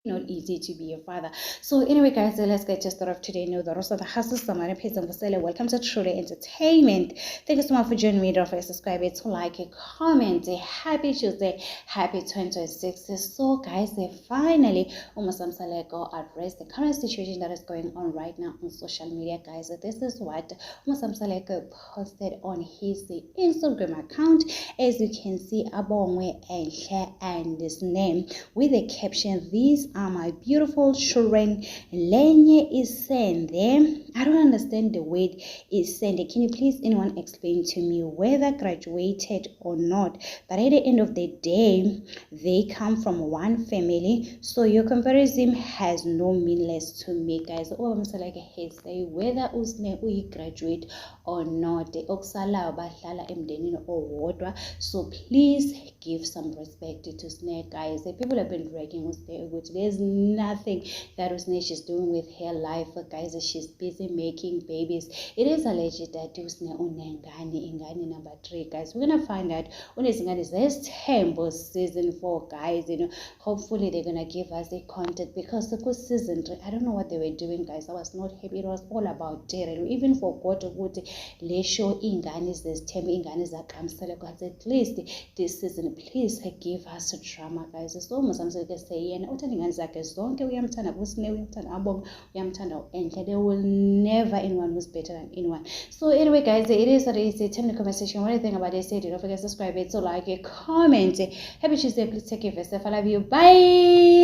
not easy to be a father. So anyway guys, let's get just started off today. No, the rest of the hustle somebody pays and for welcome to Truly Entertainment. Thank you so much for joining me. Don't forget to subscribe, to like, a comment. Happy Tuesday, happy 2026. So guys, they finally Umusamsaleko addressed the current situation that is going on right now on social media. Guys, this is what Umusamsaleko posted on his Instagram account. As you can see, Abongwe and his name with the caption, "These are my beautiful children. Lenye is sende." I don't understand the word is sende. Can you please anyone explain to me whether graduated or not? But at the end of the day, they come from one family. So your comparison has no meaningless to me, guys. All I'm saying, like, hey, say whether usne uyi graduate or not, okusalayo bahlala emndenini owodwa. So please give some respect to Snake, guys. People have been dragging Usne. There's nothing that Usne is doing with her life, guys. She's busy making babies. It is alleged that Usne ingani number 3, guys. We're gonna find out when it's gonna this Temple season 4, guys. Hopefully they're gonna give us the content, because the season 3, I don't know what they were doing, guys. I was not happy. It was all about terror. We even forgot about le show ingani is this term ingani zakamsele, because at least this season, please give us a drama, guys. So much I'm saying, yena uthanda ingane zakhe zonke, uyamthanda uSne, uyamthanda Abong, uyamthanda uEnhle. There will never anyone who's better than anyone. So anyway guys, it is what it is. Tell me in the comment section what do you think about this. Don't forget to subscribe, to like, comment. Happy Tuesday. Please take care of yourself. I love you. Bye.